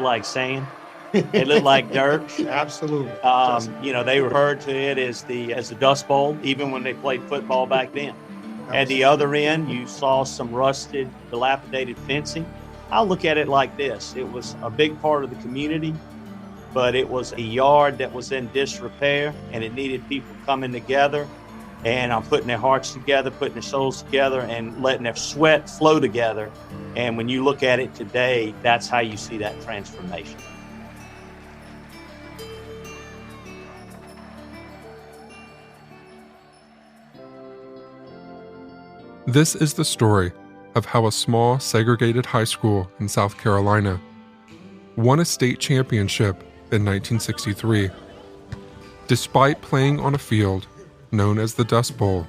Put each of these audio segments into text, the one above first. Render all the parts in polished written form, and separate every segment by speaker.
Speaker 1: looked like sand. It looked like dirt.
Speaker 2: Absolutely.
Speaker 1: They referred to it as the Dust Bowl, even when they played football back then. Absolutely. At the other end, you saw some rusted, dilapidated fencing. I look at it like this. It was a big part of the community, but it was a yard that was in disrepair, and it needed people coming together and putting their hearts together, putting their souls together, and letting their sweat flow together. And when you look at it today, that's how you see that transformation.
Speaker 3: This is the story of how a small segregated high school in South Carolina won a state championship in 1963, despite playing on a field known as the Dust Bowl.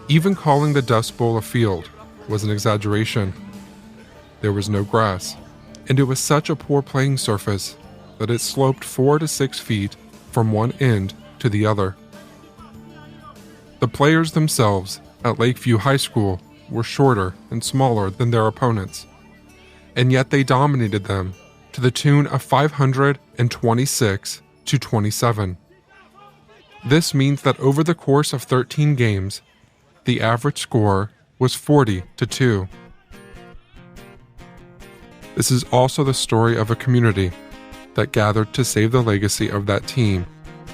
Speaker 3: Even calling the Dust Bowl a field was an exaggeration. There was no grass, and it was such a poor playing surface that it sloped 4 to 6 feet from one end to the other. The players themselves at Lakeview High School were shorter and smaller than their opponents, and yet they dominated them to the tune of 526 to 27. This means that over the course of 13 games, the average score was 40 to 2. This is also the story of a community that gathered to save the legacy of that team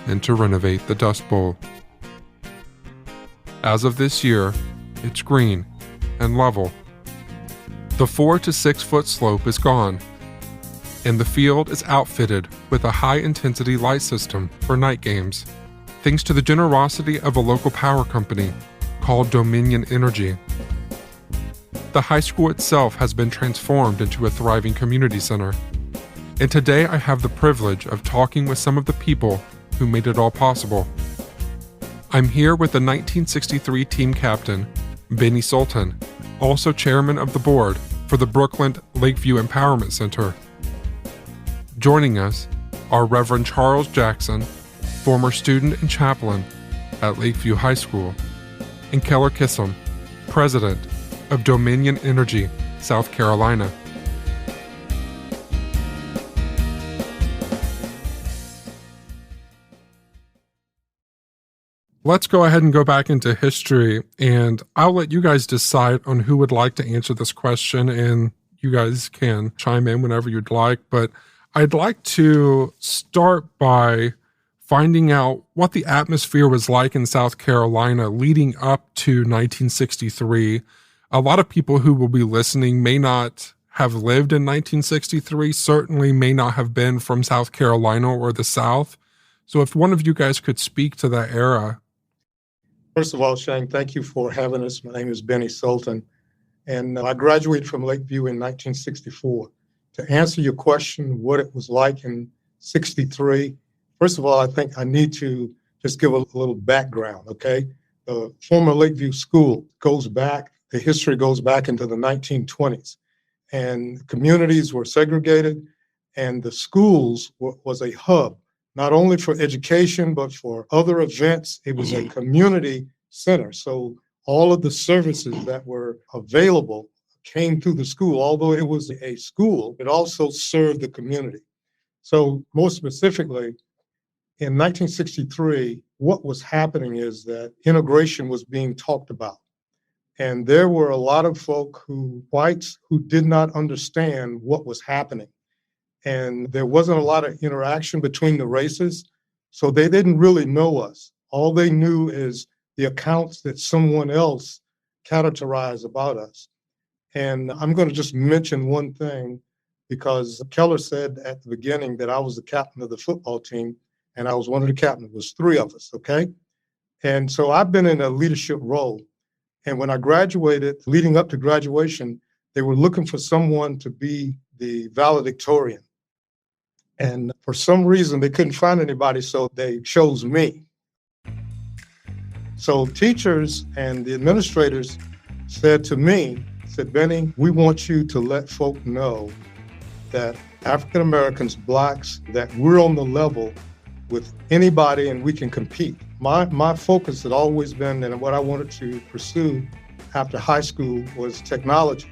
Speaker 3: and to renovate the Dust Bowl. As of this year, it's green and level. The 4 to 6 foot slope is gone, and the field is outfitted with a high-intensity light system for night games, thanks to the generosity of a local power company called Dominion Energy. The high school itself has been transformed into a thriving community center, and today I have the privilege of talking with some of the people who made it all possible. I'm here with the 1963 team captain, Bennie Sulton, also chairman of the board for the Brooklyn Lakeview Empowerment Center. Joining us are Reverend Charles Jackson, former student and chaplain at Lakeview High School, and Keller Kissam, president of Dominion Energy, South Carolina. Let's go ahead and go back into history, and I'll let you guys decide on who would like to answer this question, and you guys can chime in whenever you'd like. But I'd like to start by finding out what the atmosphere was like in South Carolina leading up to 1963. A lot of people who will be listening may not have lived in 1963, certainly may not have been from South Carolina or the South. So if one of you guys could speak to that era.
Speaker 2: First of all, Shane, thank you for having us. My name is Bennie Sulton, and I graduated from Lakeview in 1964. To answer your question, what it was like in 63, first of all, I think I need to just give a little background, okay? The former Lakeview School the history goes back into the 1920s, and communities were segregated, and the schools was a hub, not only for education, but for other events. It was a community center. So all of the services that were available came through the school. Although it was a school, it also served the community. So more specifically, in 1963, what was happening is that integration was being talked about. And there were a lot of whites who did not understand what was happening. And there wasn't a lot of interaction between the races, so they didn't really know us. All they knew is the accounts that someone else characterized about us. And I'm going to just mention one thing, because Keller said at the beginning that I was the captain of the football team, and I was one of the captains. It was 3 of us, okay? And so I've been in a leadership role. And when I graduated, leading up to graduation, they were looking for someone to be the valedictorian. And for some reason, they couldn't find anybody, so they chose me. So teachers and the administrators said to me, Bennie, we want you to let folk know that African Americans, Blacks, that we're on the level with anybody and we can compete. My focus had always been, and what I wanted to pursue after high school, was technology.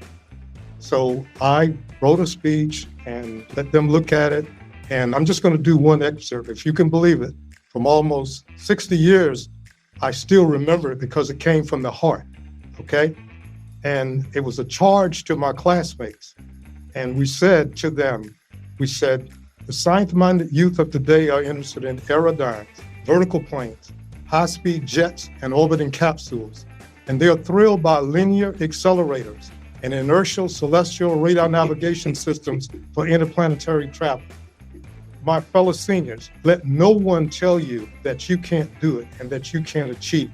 Speaker 2: So I wrote a speech and let them look at it. And I'm just going to do one excerpt, if you can believe it. From almost 60 years, I still remember it because it came from the heart, okay? And it was a charge to my classmates. And we said to them, the science-minded youth of today are interested in aerodynes, vertical planes, high-speed jets, and orbiting capsules. And they are thrilled by linear accelerators and inertial celestial radar navigation systems for interplanetary travel. My fellow seniors, let no one tell you that you can't do it and that you can't achieve.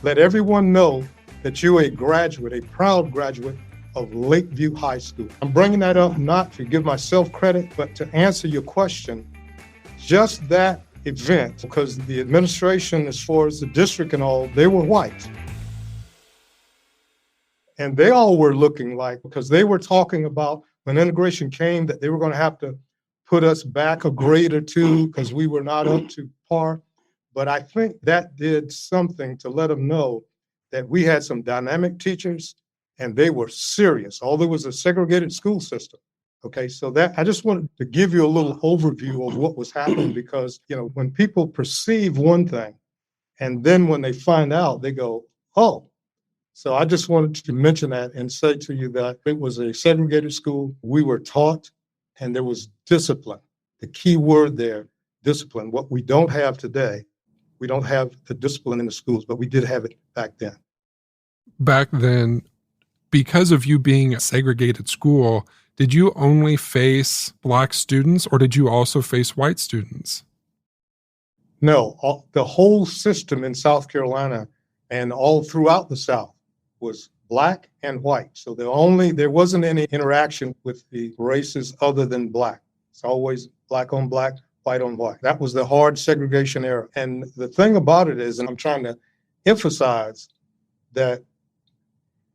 Speaker 2: Let everyone know that you're a graduate, a proud graduate of Lakeview High School. I'm bringing that up not to give myself credit, but to answer your question. Just that event, because the administration, as far as the district and all, they were white. And they all were looking like, because they were talking about when integration came, that they were going to have to put us back a grade or two because we were not up to par. But I think that did something to let them know that we had some dynamic teachers and they were serious. Although it was a segregated school system. Okay, so that I just wanted to give you a little overview of what was happening, because, you know, when people perceive one thing and then when they find out, they go, oh. So I just wanted to mention that and say to you that it was a segregated school. We were taught, and there was discipline. The key word there, discipline. What we don't have today, we don't have the discipline in the schools, but we did have it back then.
Speaker 3: Back then, because of you being a segregated school, did you only face Black students or did you also face white students?
Speaker 2: No, the whole system in South Carolina and all throughout the South was Black and white. So there wasn't any interaction with the races other than Black. It's always Black on Black, white on white. That was the hard segregation era. And the thing about it is, and I'm trying to emphasize that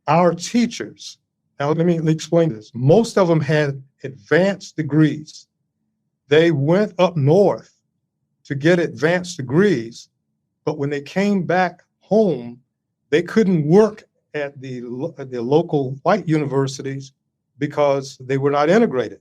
Speaker 2: our teachers, now let me explain this. Most of them had advanced degrees. They went up north to get advanced degrees, but when they came back home, they couldn't work at the local white universities because they were not integrated.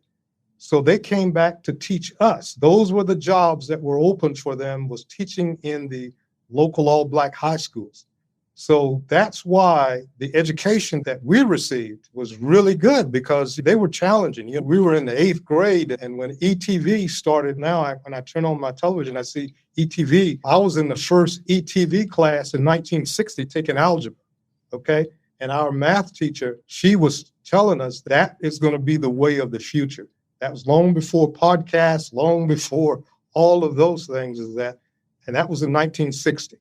Speaker 2: So they came back to teach us. Those were the jobs that were open for them, was teaching in the local all-Black high schools. So that's why the education that we received was really good, because they were challenging. You know, we were in the 8th grade, and when ETV started, when I turn on my television, I see ETV. I was in the first ETV class in 1960 taking algebra, okay? And our math teacher, she was telling us that is going to be the way of the future. That was long before podcasts, long before all of those things, and that was in 1960.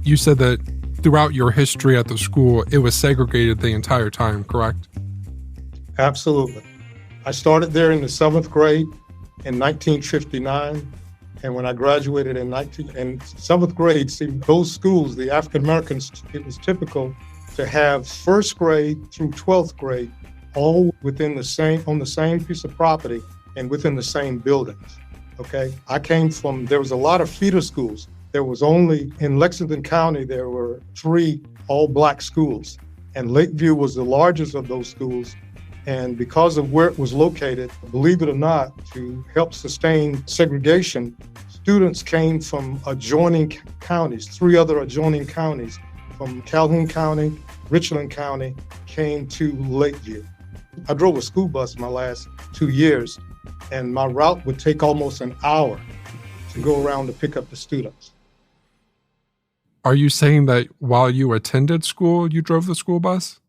Speaker 3: You said that throughout your history at the school, it was segregated the entire time, correct?
Speaker 2: Absolutely. I started there in the 7th grade in 1959. And when I graduated in 7th grade, see, those schools, the African Americans, it was typical to have 1st grade through 12th grade all within on the same piece of property and within the same buildings. Okay. There was a lot of feeder schools. There was only, in Lexington County, there were 3 all-Black schools, and Lakeview was the largest of those schools. And because of where it was located, believe it or not, to help sustain segregation, students came from adjoining counties, 3 other adjoining counties, from Calhoun County, Richland County, came to Lakeview. I drove a school bus my last 2 years, and my route would take almost an hour to go around to pick up the students.
Speaker 3: Are you saying that while you attended school, you drove the school bus?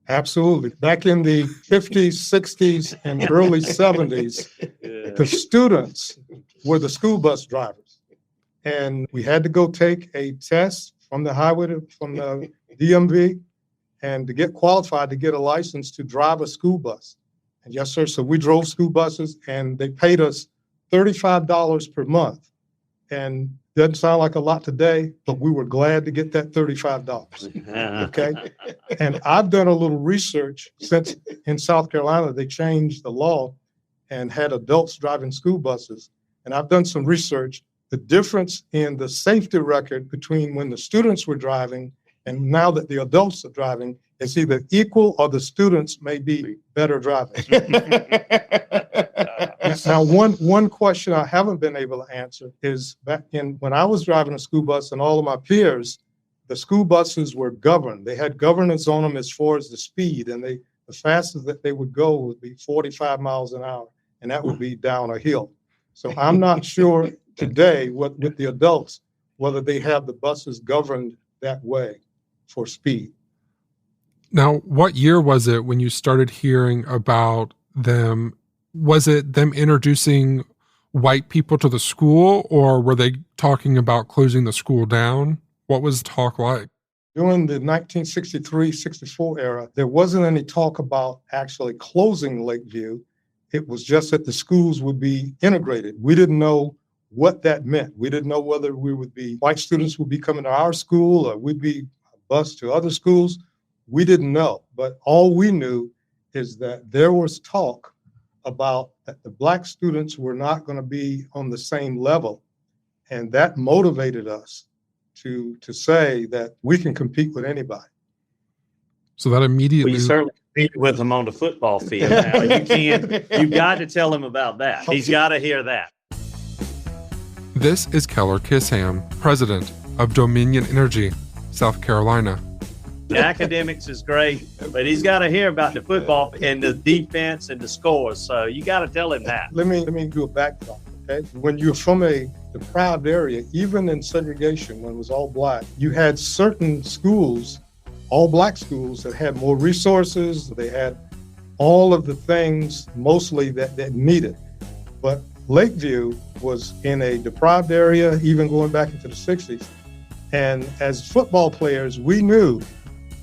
Speaker 2: Absolutely. Back in the 50s, 60s, and early 70s, the students were the school bus drivers. And we had to go take a test from the from the DMV, and to get qualified to get a license to drive a school bus. And yes, sir. So we drove school buses, and they paid us $35 per month. And doesn't sound like a lot today, but we were glad to get that $35. Okay. And I've done a little research since in South Carolina, they changed the law and had adults driving school buses. And I've done some research. The difference in the safety record between when the students were driving And now that the adults are driving, it's either equal or the students may be better drivers. Now, one question I haven't been able to answer is back when I was driving a school bus and all of my peers, the school buses were governed. They had governance on them as far as the speed, and the fastest that they would go would be 45 miles an hour, and that would be down a hill. So I'm not sure today with the adults, whether they have the buses governed that way for speed.
Speaker 3: Now, what year was it when you started hearing about them? Was it them introducing white people to the school, or were they talking about closing the school down? What was talk like?
Speaker 2: During the 1963-64 era, there wasn't any talk about actually closing Lakeview. It was just that the schools would be integrated. We didn't know what that meant. We didn't know whether white students would be coming to our school or we'd be bused to other schools. We didn't know, but all we knew is that there was talk about that the Black students were not going to be on the same level. And that motivated us to say that we can compete with anybody.
Speaker 3: So that immediately...
Speaker 1: Well, you certainly compete with them on the football field now. You've got to tell him about that. He's got to hear that.
Speaker 3: This is Keller Kissam, president of Dominion Energy, South Carolina.
Speaker 1: The academics is great, but he's got to hear about the football and the defense and the scores. So you got to tell him that.
Speaker 2: Let me do a backdrop, okay? When you're from a deprived area, even in segregation, when it was all Black, you had certain schools, all Black schools, that had more resources. They had all of the things mostly that needed. But Lakeview was in a deprived area, even going back into the 60s. And as football players, we knew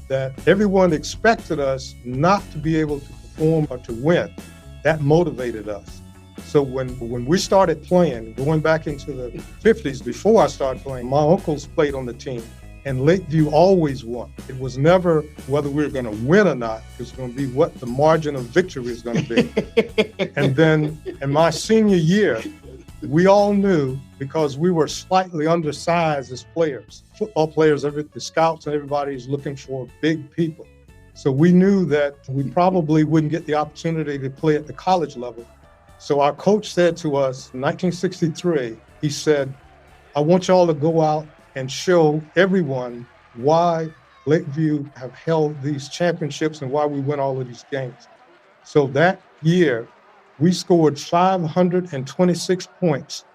Speaker 2: that everyone expected us not to be able to perform or to win. That motivated us. So when we started playing, going back into the 50s, before I started playing, my uncles played on the team, and Lakeview always won. It was never whether we were going to win or not. It was going to be what the margin of victory is going to be. And then in my senior year, we all knew, because we were slightly undersized as players. Football players, the scouts and everybody is looking for big people. So we knew that we probably wouldn't get the opportunity to play at the college level. So our coach said to us in 1963, he said, I want y'all to go out and show everyone why Lakeview have held these championships and why we win all of these games. So that year, we scored 526 points,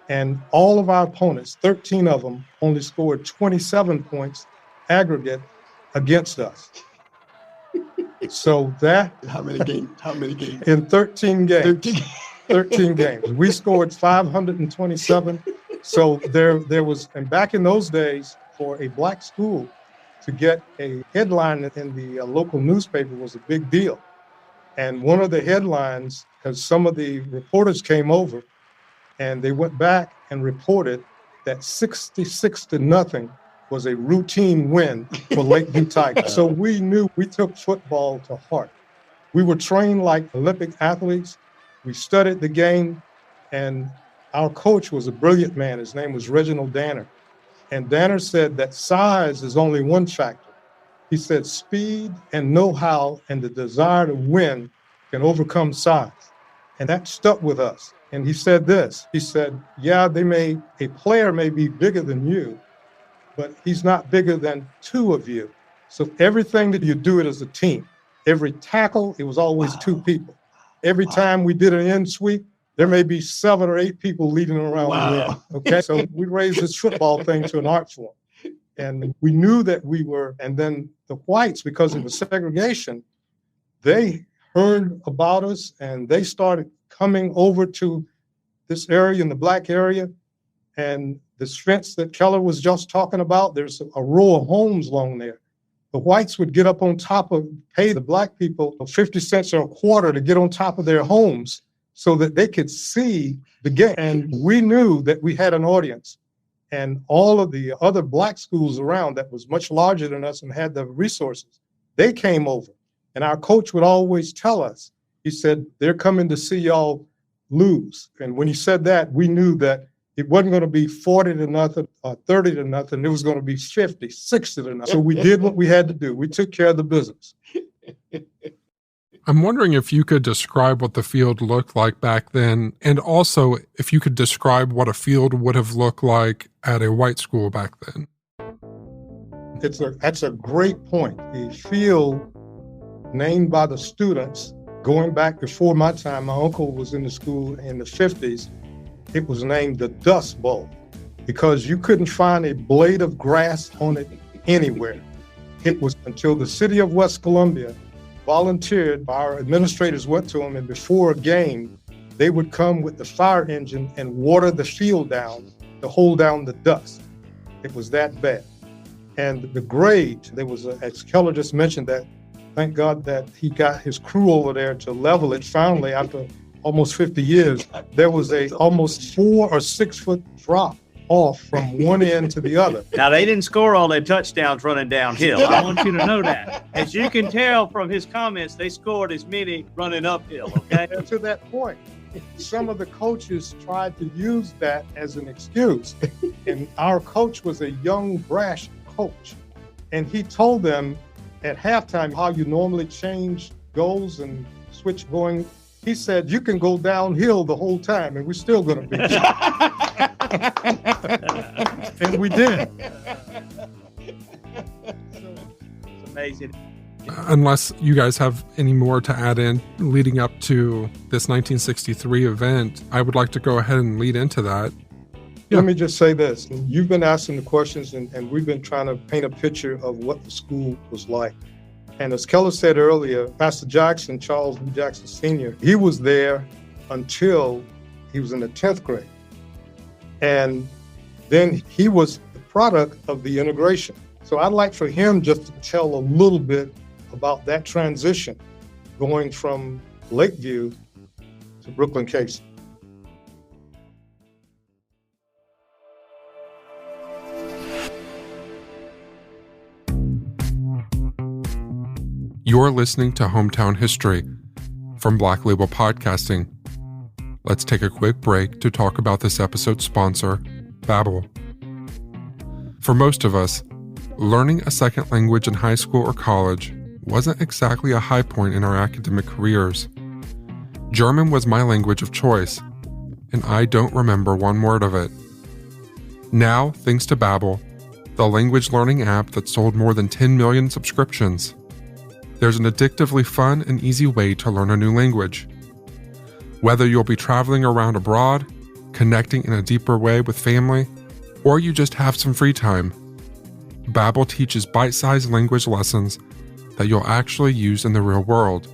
Speaker 2: and all of our opponents, 13 of them, only scored 27 points aggregate against us. So that...
Speaker 4: How many games?
Speaker 2: In 13 games. 13 games. We scored 527. So there was, and back in those days, for a Black school to get a headline in the local newspaper was a big deal. And one of the headlines, because some of the reporters came over and they went back and reported that 66-0 was a routine win for Lakeview Tigers. So we knew we took football to heart. We were trained like Olympic athletes. We studied the game, and our coach was a brilliant man. His name was Reginald Danner. And Danner said that size is only one factor. He said speed and know-how and the desire to win can overcome size. And that stuck with us. And he said this, he said, yeah, a player may be bigger than you, but he's not bigger than two of you. So everything that you do it as a team. Every tackle, it was always two people. Every time we did an end sweep, there may be 7 or 8 people leading around the end. Okay, so we raised this football thing to an art form. And we knew that we were, and then the whites, because of the segregation, they heard about us and they started coming over to this area, in the Black area. And this fence that Keller was just talking about, there's a row of homes along there. The whites would get up on top of, pay the Black people 50 cents or a quarter to get on top of their homes so that they could see the game. And we knew that we had an audience. And all of the other Black schools around that was much larger than us and had the resources, they came over. And our coach would always tell us, he said, they're coming to see y'all lose. And when he said that, we knew that It wasn't going to be 40 to nothing or 30 to nothing. It was going to be 50, 60 to nothing. So we did what we had to do. We took care of the business.
Speaker 3: I'm wondering if you could describe what the field looked like back then, and also if you could describe what a field would have looked like at a white school back then.
Speaker 2: That's a great point. The field named by the students, going back before my time, my uncle was in the school in the 50s, it was named the Dust Bowl because you couldn't find a blade of grass on it anywhere. It was until the city of West Columbia volunteered, our administrators went to them, and before a game, they would come with the fire engine and water the field down to hold down the dust. It was that bad. And the grade, there was, as Keller just mentioned, that thank God that he got his crew over there to level it finally after almost 50 years. There was a almost 4 or 6 foot drop off from one end to the other.
Speaker 1: Now, they didn't score all their touchdowns running downhill. I want you to know that. As you can tell from his comments, they scored as many running uphill, okay?
Speaker 2: And to that point, some of the coaches tried to use that as an excuse. And our coach was a young, brash coach. And he told them at halftime how you normally change goals and switch going. He said, you can go downhill the whole time and we're still going to beat you. And we did.
Speaker 1: It's amazing.
Speaker 3: Unless you guys have any more to add in leading up to this 1963 event, I would like to go ahead and lead into that. Yeah.
Speaker 2: Let me just say this. You've been asking the questions and we've been trying to paint a picture of what the school was like. And as Keller said earlier, Pastor Jackson, Charles Jackson Sr., he was there until he was in the 10th grade. And then he was the product of the integration. So I'd like for him just to tell a little bit about that transition going from Lakeview to Brooklyn Case.
Speaker 3: You're listening to Hometown History from Black Label Podcasting. Let's take a quick break to talk about this episode's sponsor, Babbel. For most of us, learning a second language in high school or college wasn't exactly a high point in our academic careers. German was my language of choice, and I don't remember one word of it. Now, thanks to Babbel, the language learning app that sold more than 10 million subscriptions, there's an addictively fun and easy way to learn a new language. Whether you'll be traveling around abroad, connecting in a deeper way with family, or you just have some free time, Babbel teaches bite-sized language lessons that you'll actually use in the real world.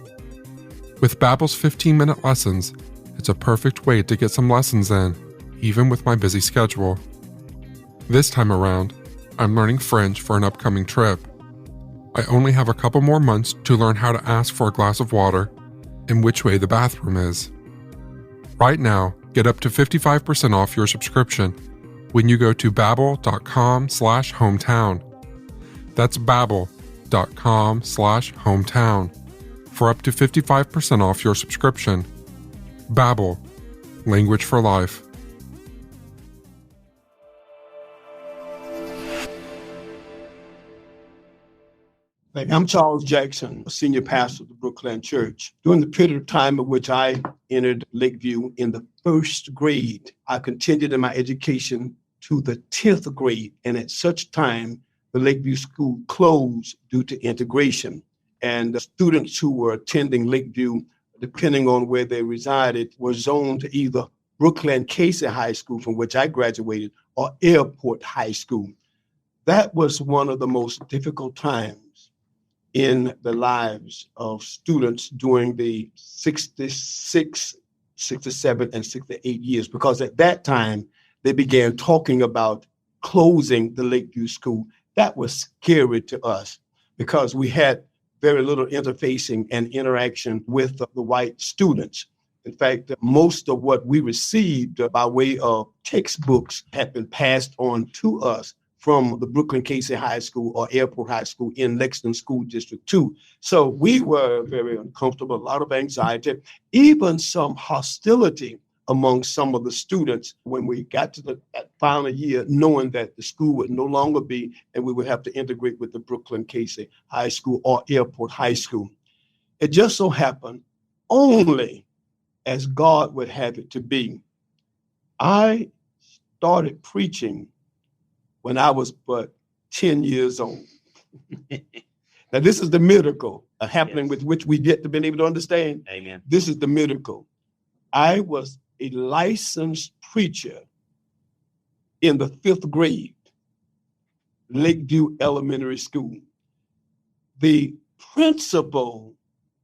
Speaker 3: With Babbel's 15-minute lessons, it's a perfect way to get some lessons in, even with my busy schedule. This time around, I'm learning French for an upcoming trip. I only have a couple more months to learn how to ask for a glass of water and which way the bathroom is. Right now, get up to 55% off your subscription when you go to babbel.com/hometown. That's babbel.com/hometown for up to 55% off your subscription. Babbel, language for life.
Speaker 4: I'm Charles Jackson, senior pastor of the Brooklyn Church. During the period of time in which I entered Lakeview in the 1st grade, I continued in my education to the 10th grade. And at such time, the Lakeview school closed due to integration. And the students who were attending Lakeview, depending on where they resided, were zoned to either Brooklyn Case High School, from which I graduated, or Airport High School. That was one of the most difficult times in the lives of students during the 66, 67, and 68 years, because at that time, they began talking about closing the Lakeview School. That was scary to us because we had very little interfacing and interaction with the white students. In fact, most of what we received by way of textbooks had been passed on to us from the Brooklyn Case High School or Airport High School in Lexington School District 2. So we were very uncomfortable, a lot of anxiety, even some hostility among some of the students when we got to that final year, knowing that the school would no longer be, and we would have to integrate with the Brooklyn Casey High School or Airport High School. It just so happened, only as God would have it to be, I started preaching when I was but 10 years old. Now, this is the miracle happening with which we get to be able to understand.
Speaker 1: Amen.
Speaker 4: This is the miracle. I was a licensed preacher in the 5th grade, Lakeview Elementary School. The principal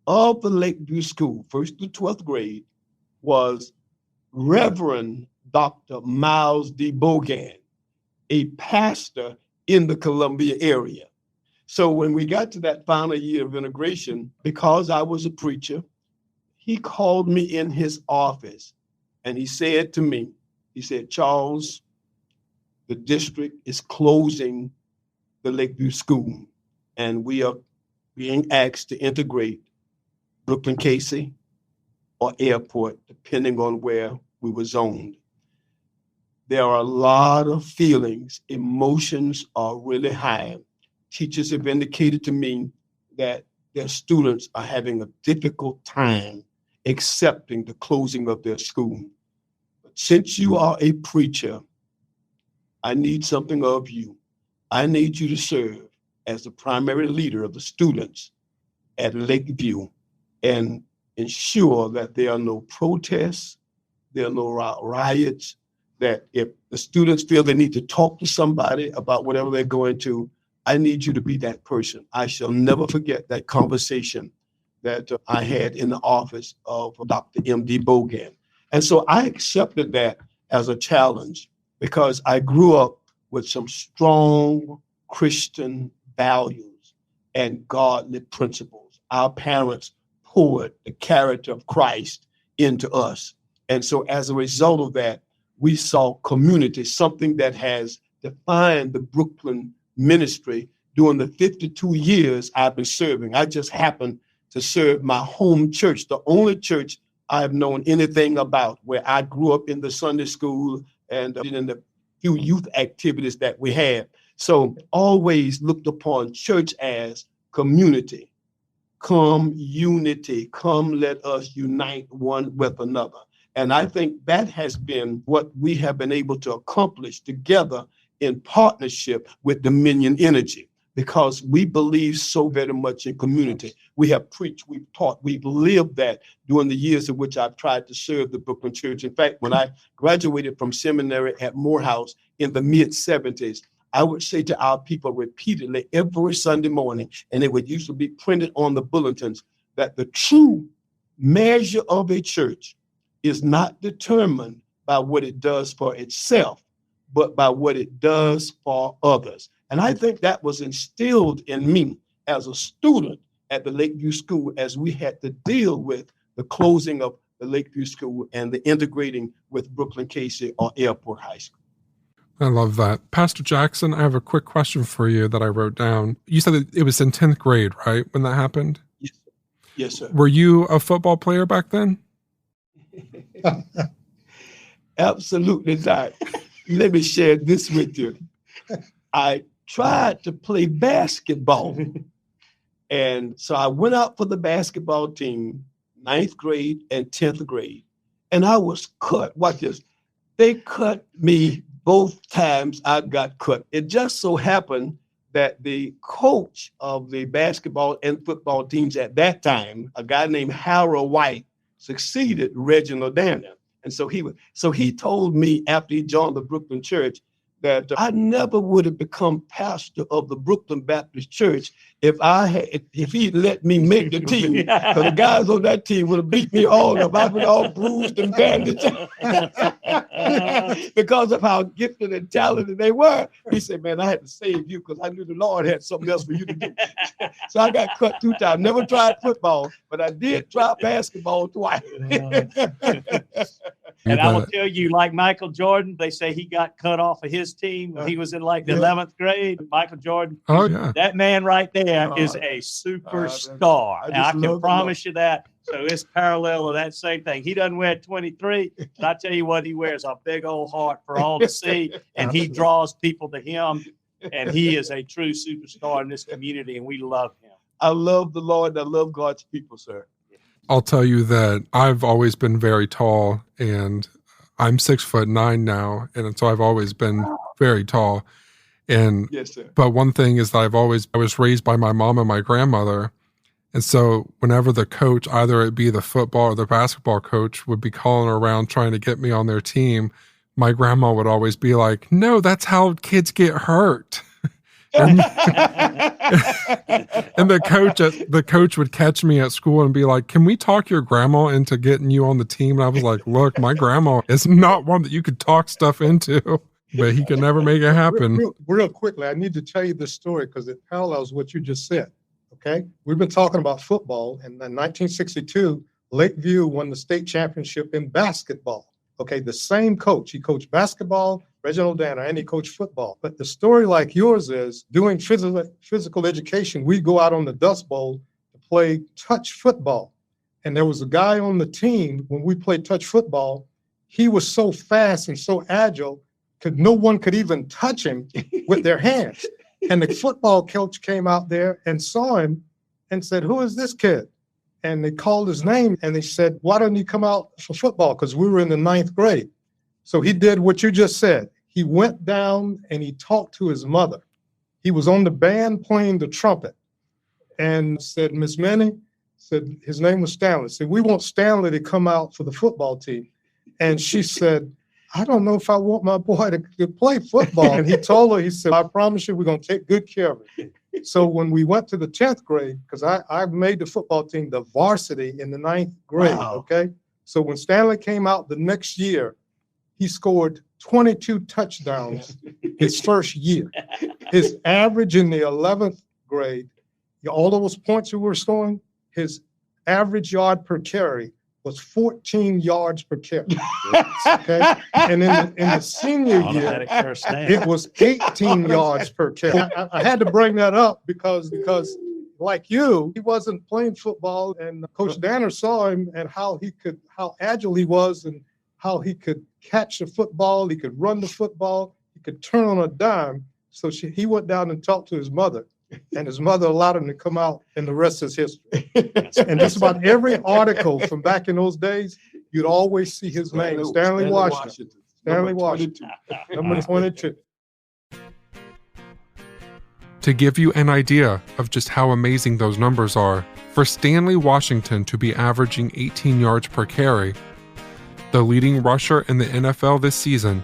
Speaker 4: of the Lakeview School, 1st to 12th grade, was Reverend Dr. Miles D. Bogan, a pastor in the Columbia area. So when we got to that final year of integration, because I was a preacher, he called me in his office and he said to me, he said, Charles, the district is closing the Lakeview School and we are being asked to integrate Brooklyn Casey or Airport, depending on where we were zoned. There are a lot of feelings, emotions are really high. Teachers have indicated to me that their students are having a difficult time accepting the closing of their school. But since you are a preacher, I need something of you. I need you to serve as the primary leader of the students at Lakeview and ensure that there are no protests, there are no riots, that if the students feel they need to talk to somebody about whatever they're going to, I need you to be that person. I shall never forget that conversation that I had in the office of Dr. M.D. Bogan. And so I accepted that as a challenge because I grew up with some strong Christian values and godly principles. Our parents poured the character of Christ into us. And so as a result of that, we saw community, something that has defined the Brooklyn ministry during the 52 years I've been serving. I just happened to serve my home church, the only church I've known anything about, where I grew up in the Sunday school and in the few youth activities that we had. So always looked upon church as community. Come unity, come let us unite one with another. And I think that has been what we have been able to accomplish together in partnership with Dominion Energy, because we believe so very much in community. We have preached, we've taught, we've lived that during the years in which I've tried to serve the Brooklyn Church. In fact, when I graduated from seminary at Morehouse in the mid-70s, I would say to our people repeatedly every Sunday morning, and it would usually be printed on the bulletins, that the true measure of a church is not determined by what it does for itself, but by what it does for others. And I think that was instilled in me as a student at the Lakeview School as we had to deal with the closing of the Lakeview School and the integrating with Brooklyn Casey or Airport High School.
Speaker 3: I love that. Pastor Jackson, I have a quick question for you that I wrote down. You said that it was in 10th grade, right, when that happened?
Speaker 4: Yes, sir. Yes, sir.
Speaker 3: Were you a football player back then?
Speaker 4: Absolutely not. Let me share this with you. I tried to play basketball. And so I went out for the basketball team, 9th grade and 10th grade. And I was cut. Watch this. They cut me both times I got cut. It just so happened that the coach of the basketball and football teams at that time, a guy named Harold White, succeeded Reginald Daniel. And so he told me after he joined the Brooklyn Church that I never would have become pastor of the Brooklyn Baptist Church if he'd let me make the team. Because the guys on that team would have beat me all up. I've been all bruised and bandaged because of how gifted and talented they were. He said, man, I had to save you because I knew the Lord had something else for you to do. So I got cut 2 times. Never tried football, but I did try basketball twice.
Speaker 1: And I will
Speaker 3: That-
Speaker 1: tell you, like Michael Jordan, they say he got cut off of his team when he was in like the 11th grade. Michael Jordan,
Speaker 3: Oh, yeah.
Speaker 1: that man right there is a superstar.
Speaker 4: I
Speaker 1: And I
Speaker 4: just
Speaker 1: can
Speaker 4: love the
Speaker 1: promise you that. So it's parallel to that same thing. He doesn't wear 23, but I tell you what, he wears a big old heart for all to see, and he draws people to him. And he is a true superstar in this community, and we love him.
Speaker 4: I love the Lord. I love God's people, sir.
Speaker 3: I'll tell you that I've always been very tall, and I'm 6'9" now, and so I've always been very tall. And
Speaker 4: Yes, sir.
Speaker 3: but one thing is that I was raised by my mom and my grandmother, and so whenever the coach, either it be the football or the basketball coach, would be calling around trying to get me on their team, my grandma would always be like, "No, that's how kids get hurt." And the coach would catch me at school and be like, "Can we talk your grandma into getting you on the team?" And I was like, "Look, my grandma is not one that you could talk stuff into," but he could never make it happen.
Speaker 2: Real quickly, I need to tell you this story because it parallels what you just said. Okay, we've been talking about football, and in 1962, Lakeview won the state championship in basketball. Okay, the same coach. He coached basketball, Reginald Danner, and he coached football. But the story like yours is, doing physical education, we go out on the Dust Bowl to play touch football. And there was a guy on the team when we played touch football. He was so fast and so agile, no one could even touch him with their hands. And the football coach came out there and saw him and said, "Who is this kid?" And they called his name and they said, "Why don't you come out for football?" Because we were in the 9th grade. So he did what you just said. He went down and he talked to his mother. He was on the band playing the trumpet and said, "Miss Minnie," said, his name was Stanley, said, "We want Stanley to come out for the football team." And she said, "I don't know if I want my boy to play football." And he told her, he said, "I promise you, we're going to take good care of it." So when we went to the 10th grade, because I made the football team the varsity in the 9th grade,
Speaker 4: Wow.
Speaker 2: okay? So when Stanley came out the next year, he scored 22 touchdowns his first year. His average in the 11th grade, all those points we were scoring, his average yard per carry was 14 yards per carry. Okay, and in the senior year,
Speaker 1: Automatic first down.
Speaker 2: it was 18 yards per carry. I had to bring that up because like you, he wasn't playing football, and Coach Danner saw him and how agile he was, and how he could catch the football, he could run the football, he could turn on a dime. So he went down and talked to his mother, and his mother allowed him to come out, and the rest is history. And just about every article from back in those days, you'd always see his name, Stanley Washington. Stanley Washington, number 22.
Speaker 3: To give you an idea of just how amazing those numbers are, for Stanley Washington to be averaging 18 yards per carry, the leading rusher in the NFL this season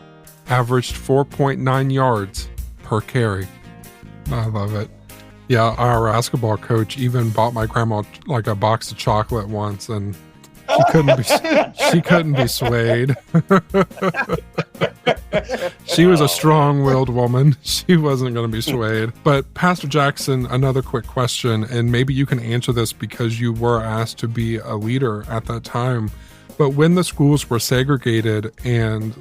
Speaker 3: averaged 4.9 yards per carry. I love it. Yeah, our basketball coach even bought my grandma like a box of chocolate once, and she couldn't be swayed. She was a strong-willed woman. She wasn't going to be swayed. But Pastor Jackson, another quick question, and maybe you can answer this because you were asked to be a leader at that time. But when the schools were segregated, and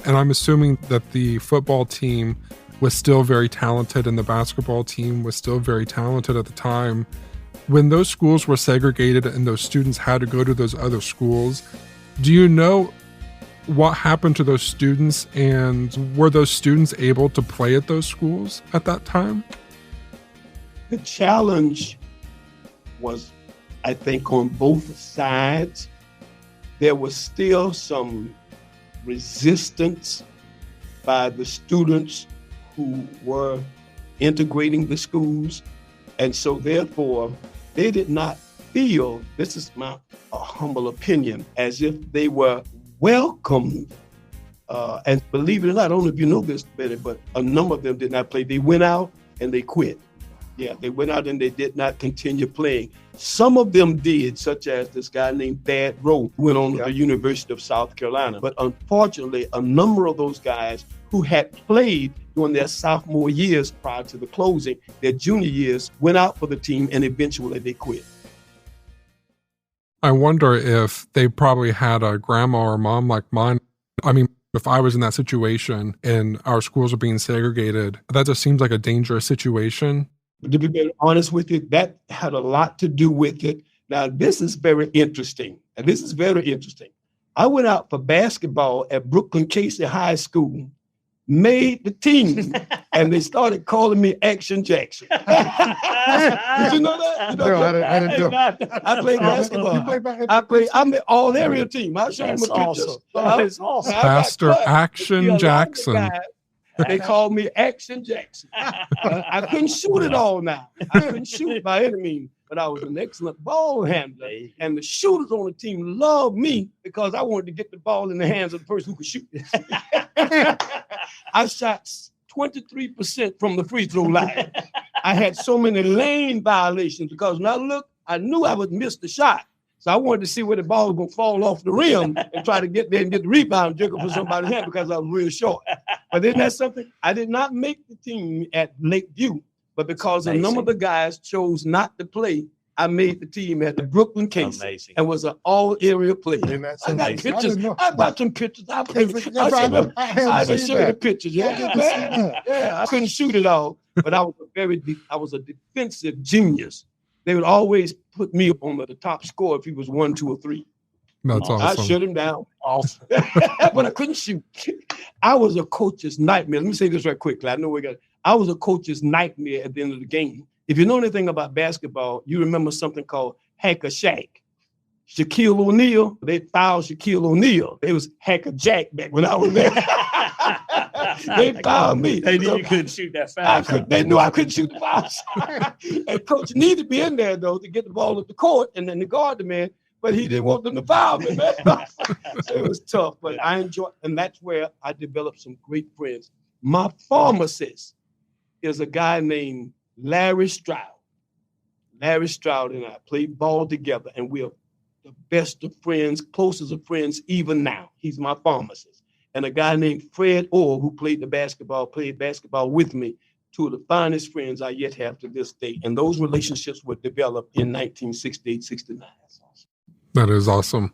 Speaker 3: I'm assuming that the football team was still very talented and the basketball team was still very talented at the time, when those schools were segregated and those students had to go to those other schools, do you know what happened to those students, and were those students able to play at those schools at that time?
Speaker 4: The challenge was, I think, on both sides. There was still some resistance by the students who were integrating the schools. And so therefore, they did not feel, this is my humble opinion, as if they were welcomed. And believe it or not, I don't know if you know this, Benny, but a number of them did not play. They went out and they quit. Yeah, they went out and they did not continue playing. Some of them did, such as this guy named Thad Rowe, who went on to the University of South Carolina. But unfortunately, a number of those guys who had played during their sophomore years prior to the closing, their junior years, went out for the team and eventually they quit.
Speaker 3: I wonder if they probably had a grandma or mom like mine. I mean, if I was in that situation and our schools are being segregated, that just seems like a dangerous situation.
Speaker 4: But to be very honest with you, that had a lot to do with it. Now, this is very interesting. And this is very interesting. I went out for basketball at Brooklyn Casey High School, made the team, and they started calling me Action Jackson. Did you know that? You know
Speaker 2: No,
Speaker 4: that?
Speaker 2: I didn't know.
Speaker 4: I played basketball. I'm the all area team. I'll show you
Speaker 1: That's
Speaker 4: my pictures.
Speaker 1: awesome. That is awesome.
Speaker 4: I got
Speaker 3: Pastor
Speaker 4: cut.
Speaker 3: Action
Speaker 4: Yeah,
Speaker 3: Jackson.
Speaker 4: guys, they called me Action Jackson. I couldn't shoot it all now. I couldn't shoot by any means, but I was an excellent ball handler. And the shooters on the team loved me because I wanted to get the ball in the hands of the person who could shoot it. I shot 23% from the free throw line. I had so many lane violations because when I looked, I knew I would miss the shot. So I wanted to see where the ball was going to fall off the rim and try to get there and get the rebound, jerk it for somebody's hand because I was real short. But isn't that something? I did not make the team at Lakeview, but because a number of the guys chose not to play, I made the team at the Brooklyn Casey.
Speaker 1: Amazing.
Speaker 4: And was an all-area player.
Speaker 2: And that's
Speaker 4: I got
Speaker 2: amazing.
Speaker 4: pictures. I got some pictures. I
Speaker 2: I
Speaker 4: can show you the pictures. Yeah, I couldn't shoot it all, but I was a defensive genius. They would always put me up on the top score if he was 1, 2, or 3.
Speaker 3: That's
Speaker 4: I
Speaker 3: awesome.
Speaker 4: shut him down.
Speaker 1: Awesome.
Speaker 4: But I couldn't shoot. I was a coach's nightmare. Let me say this right quickly. I know I was a coach's nightmare at the end of the game. If you know anything about basketball, you remember something called hack a Shaq. Shaquille O'Neal, they fouled Shaquille O'Neal. It was hack a Jack back when I was there. They fouled me.
Speaker 1: They knew you couldn't shoot that fast.
Speaker 4: They knew I couldn't shoot the fouls. And coach needed to be in there, though, to get the ball up the court and then to guard the man, but he didn't want them to foul me, man. So it was tough, but I enjoyed, and that's where I developed some great friends. My pharmacist is a guy named Larry Stroud. Larry Stroud and I played ball together, and we're the best of friends, closest of friends, even now. He's my pharmacist. And a guy named Fred Orr, who played basketball with me, two of the finest friends I yet have to this day. And those relationships were developed in 1968, 69.
Speaker 3: That is awesome.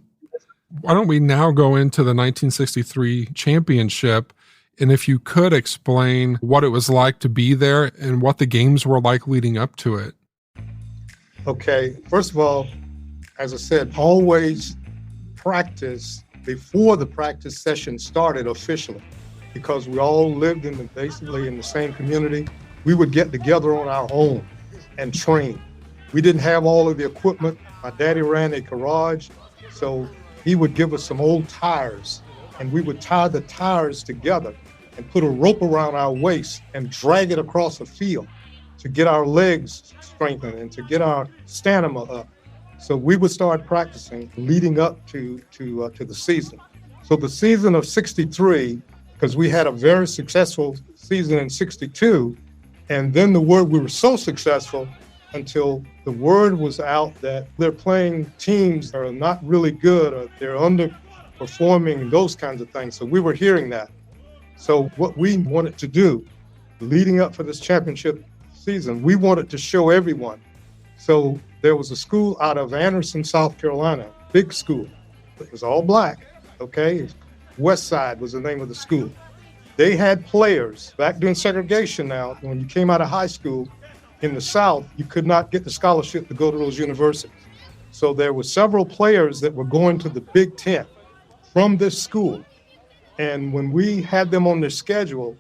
Speaker 3: Why don't we now go into the 1963 championship? And if you could explain what it was like to be there and what the games were like leading up to it.
Speaker 2: Okay, first of all, as I said, always practice before the practice session started officially, because we all lived basically in the same community. We would get together on our own and train. We didn't have all of the equipment. My daddy ran a garage, so he would give us some old tires, and we would tie the tires together and put a rope around our waist and drag it across the field to get our legs strengthened and to get our stamina up. So we would start practicing leading up to the season. So the season of 63, because we had a very successful season in 62, and then we were so successful until the word was out that they're playing teams that are not really good or they're underperforming, those kinds of things. So we were hearing that. So what we wanted to do leading up for this championship season, we wanted to show everyone. So there was a school out of Anderson, South Carolina, big school. It was all black, okay? West Side was the name of the school. They had players, back during segregation now, when you came out of high school in the South, you could not get the scholarship to go to those universities. So there were several players that were going to the Big Ten from this school. And when we had them on their schedule,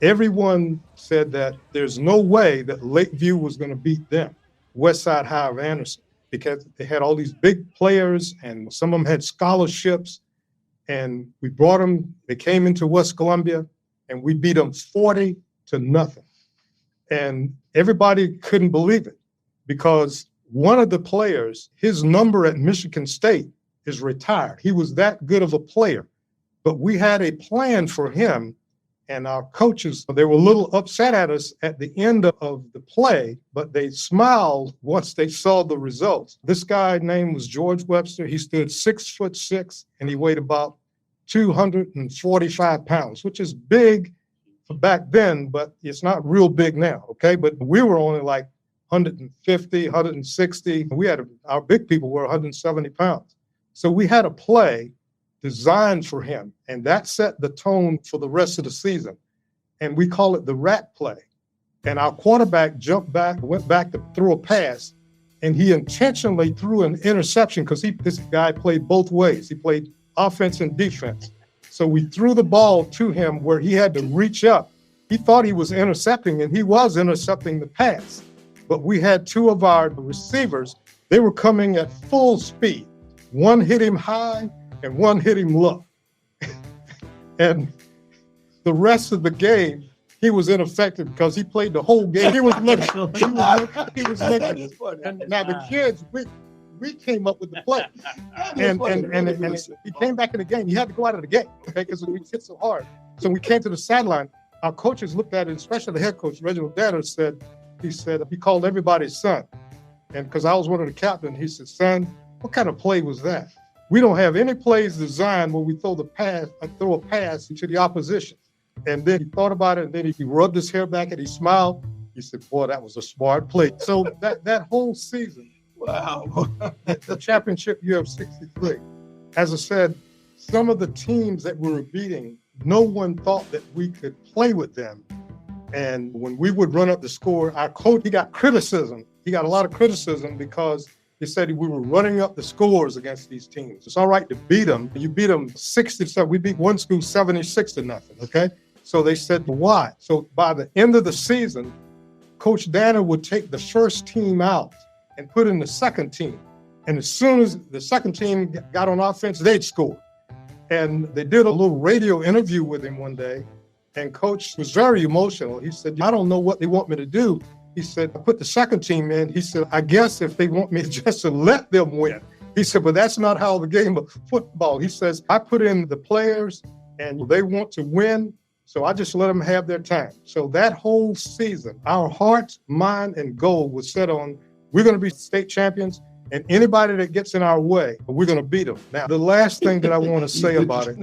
Speaker 2: everyone said that there's no way that Lakeview was going to beat them, West Side High of Anderson, because they had all these big players and some of them had scholarships. And we brought them, they came into West Columbia, and we beat them 40-0. And everybody couldn't believe it because one of the players, his number at Michigan State is retired. He was that good of a player. But we had a plan for him, and our coaches, they were a little upset at us at the end of the play, but they smiled once they saw the results. This guy's name was George Webster. He stood 6'6", and he weighed about 245 pounds, which is big for back then, but it's not real big now, okay? But we were only like 150, 160. Our big people were 170 pounds. So we had a play designed for him, and that set the tone for the rest of the season. And we call it the rat play. And our quarterback jumped back, went back to throw a pass, and he intentionally threw an interception because this guy played both ways. He played offense and defense. So we threw the ball to him where he had to reach up. He thought he was intercepting, and he was intercepting the pass. But we had two of our receivers. They were coming at full speed. One hit him high, and one hit him low. And the rest of the game, he was ineffective because he played the whole game. He was looking. He was looking. And now the kids, we came up with the play, and he came back in the game. He had to go out of the game, okay, because we hit so hard. So we came to the sideline. Our coaches looked at it, especially the head coach, Reginald Danner, he called everybody son, and because I was one of the captains, he said, "Son, what kind of play was that? We don't have any plays designed where we throw a pass to the opposition." And then he thought about it, and then he rubbed his hair back and he smiled. He said, "Boy, that was a smart play." So that whole season, wow, the championship year of '63, as I said, some of the teams that we were beating, no one thought that we could play with them. And when we would run up the score, our coach, he got criticism. He got a lot of criticism because he said we were running up the scores against these teams. It's all right to beat them. You beat them 60-7. We beat one school 76-0, okay? So they said, why? So by the end of the season, Coach Danner would take the first team out and put in the second team. And as soon as the second team got on offense, they'd score. And they did a little radio interview with him one day, and Coach was very emotional. He said, "I don't know what they want me to do." He said, "I put the second team in." He said, "I guess if they want me just to let them win." He said, "But that's not how the game of football." He says, "I put in the players and they want to win, so I just let them have their time." So that whole season, our heart, mind, and goal was set on, we're going to be state champions, and anybody that gets in our way, we're going to beat them. Now, the last thing that I want to say about it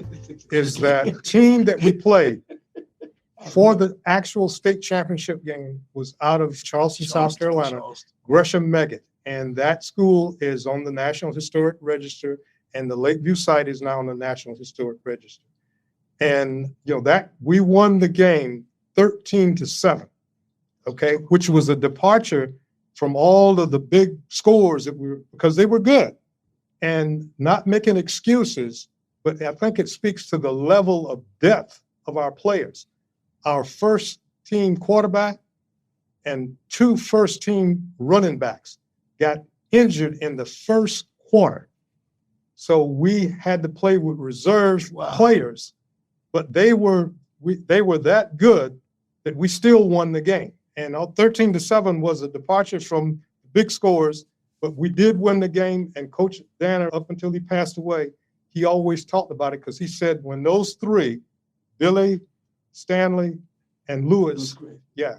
Speaker 2: is that the team that we played for the actual state championship game was out of Charleston, South Carolina, Gresham Megget. And that school is on the National Historic Register, and the Lakeview site is now on the National Historic Register. And, that we won the game 13-7, okay, which was a departure from all of the big scores because they were good, and not making excuses, but I think it speaks to the level of depth of our players. Our first team quarterback and two first team running backs got injured in the first quarter. So we had to play with reserve players, but they were that good that we still won the game. And 13-7 was a departure from big scores, but we did win the game. And Coach Danner, up until he passed away, he always talked about it because he said when those three, Billy, Stanley, and Lewis,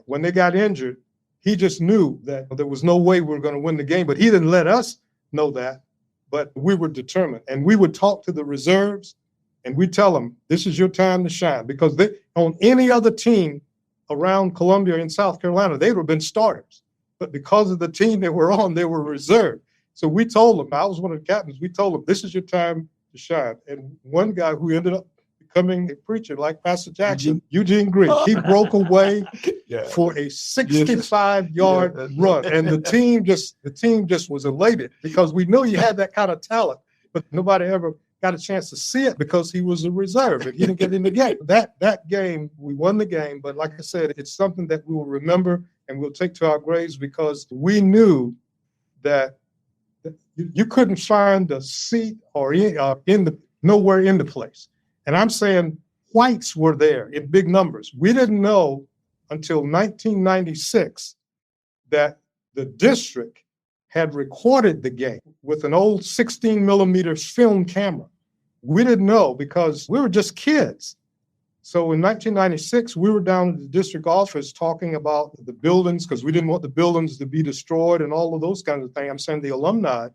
Speaker 2: when they got injured, he just knew that there was no way we were going to win the game. But he didn't let us know that, but we were determined. And we would talk to the reserves, and we'd tell them, this is your time to shine. Because on any other team around Columbia in South Carolina, they would have been starters. But because of the team they were on, they were reserved. So we told them, I was one of the captains, we told them, this is your time to shine. And one guy who ended up becoming a preacher like Pastor Jackson, Eugene Green, he broke away for a 65-yard run. And the team just was elated because we knew he had that kind of talent, but nobody ever got a chance to see it because he was a reserve and he didn't get in the game. That game, we won the game, but like I said, it's something that we will remember and we'll take to our graves because we knew that you couldn't find a seat or nowhere in the place. And I'm saying whites were there in big numbers. We didn't know until 1996 that the district had recorded the game with an old 16-millimeter film camera. We didn't know because we were just kids. So in 1996, we were down at the district office talking about the buildings because we didn't want the buildings to be destroyed and all of those kinds of things. I'm saying the alumni.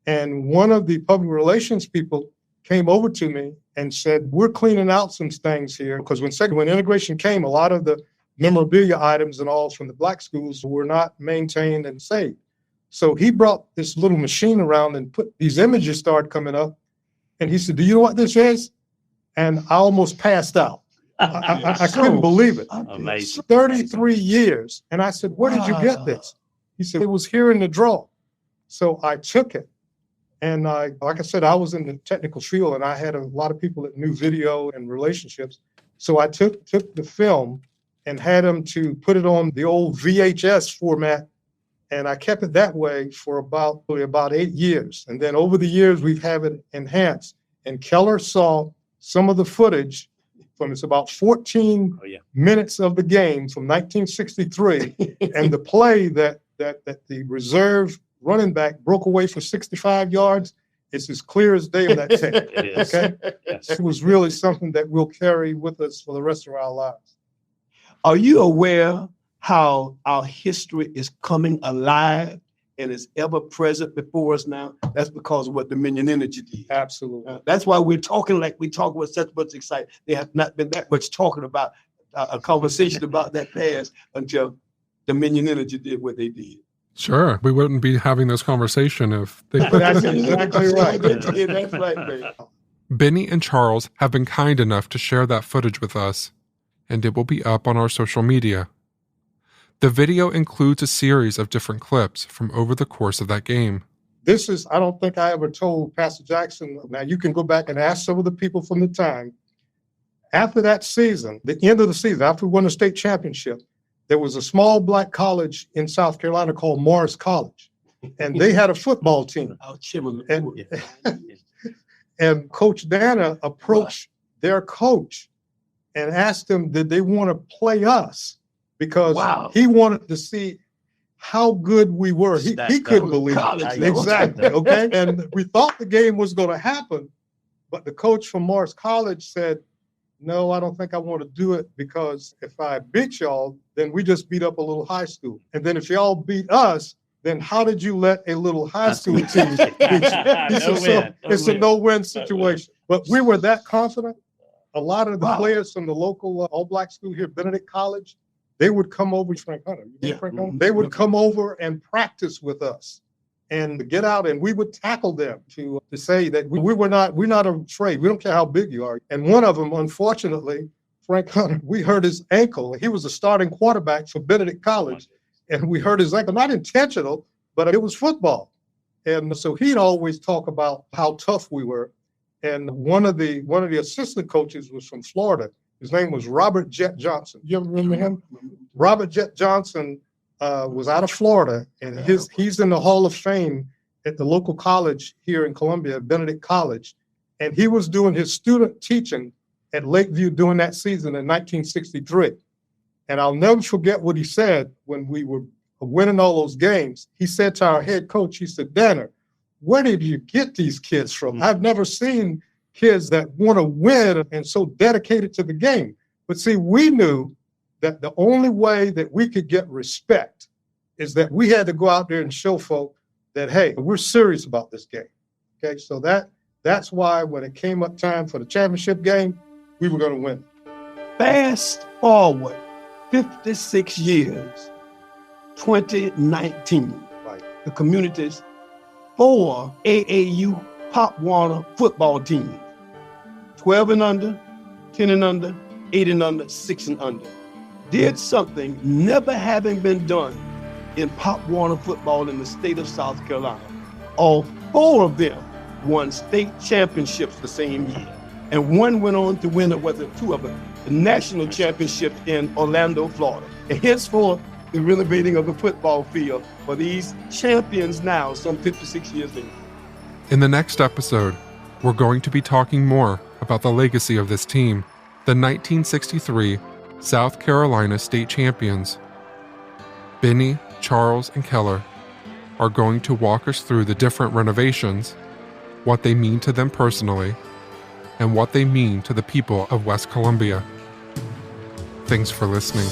Speaker 2: And one of the public relations people came over to me and said, we're cleaning out some things here because when integration came, a lot of the memorabilia items and all from the black schools were not maintained and saved. So he brought this little machine around and put these images started coming up. And he said, "Do you know what this is?" And I almost passed out. I couldn't believe it.
Speaker 1: Amazing.
Speaker 2: 33 years. And I said, "Where did you get this?" He said, "It was here in the drawer." So I took it. And like I said, I was in the technical field and I had a lot of people that knew video and relationships. So I took the film and had them to put it on the old VHS format. And I kept it that way for about 8 years. And then over the years, we've had it enhanced. And Keller saw some of the footage from, it's about 14 minutes of the game from 1963. And the play that the reserve running back broke away for 65 yards, it's as clear as day on that tape.
Speaker 1: It is.
Speaker 2: Okay?
Speaker 1: Yes.
Speaker 2: It was really something that we'll carry with us for the rest of our lives.
Speaker 4: Are you aware how our history is coming alive and is ever present before us now? That's because of what Dominion Energy did.
Speaker 2: Absolutely.
Speaker 4: That's why we're talking like we talk with such much excitement. There have not been that much talking about a conversation about that past until Dominion Energy did what they did.
Speaker 3: Sure, we wouldn't be having this conversation if they
Speaker 2: That's exactly right.
Speaker 4: Yeah, that's right, man.
Speaker 3: Bennie and Charles have been kind enough to share that footage with us, and it will be up on our social media. The video includes a series of different clips from over the course of that game.
Speaker 2: This is, I don't think I ever told Pastor Jackson. Now you can go back and ask some of the people from the time. After that season, the end of the season, after we won the state championship, there was a small black college in South Carolina called Morris College, and they had a football team. And Coach Dana approached their coach and asked them, did they want to play us? Because he wanted to see how good we were. He couldn't believe it. Exactly. Okay. And we thought the game was going to happen, but the coach from Morris College said, "No, I don't think I want to do it, because if I beat y'all, then we just beat up a little high school. And then if y'all beat us, then how did you let a little high school team beat you?" He said, so it's a no-win situation. But we were that confident. A lot of the players from the local all-black school here, Benedict College, they would come over. Frank Hunter, they would come over and practice with us and get out, and we would tackle them to say that we're not afraid. We don't care how big you are. And one of them, unfortunately, Frank Hunter, we hurt his ankle. He was a starting quarterback for Benedict College, and we hurt his ankle, not intentional, but it was football. And so he'd always talk about how tough we were. And one of the assistant coaches was from Florida. His name was Robert Jet Johnson. You ever remember him? Robert Jet Johnson was out of Florida, and he's in the Hall of Fame at the local college here in Columbia, Benedict College. And he was doing his student teaching at Lakeview during that season in 1963. And I'll never forget what he said when we were winning all those games. He said to our head coach, he said, "Danner, where did you get these kids from? I've never seen kids that want to win and so dedicated to the game." But see, we knew that the only way that we could get respect is that we had to go out there and show folk that, hey, we're serious about this game. Okay, so that's why when it came up time for the championship game, we were going to win.
Speaker 4: Fast forward 56 years, 2019, the community's 4 AAU Pop Warner football teams, 12 and under, 10 and under, 8 and under, 6 and under, did something never having been done in Pop Warner football in the state of South Carolina. All 4 of them won state championships the same year. And one went on to win, or was it 2 of them, the national championship in Orlando, Florida. And henceforth, the renovating of the football field for these champions now, some 56 years later.
Speaker 3: In the next episode, we're going to be talking more about the legacy of this team, the 1963 South Carolina state champions. Bennie, Charles, and Keller are going to walk us through the different renovations, what they mean to them personally, and what they mean to the people of West Columbia. Thanks for listening.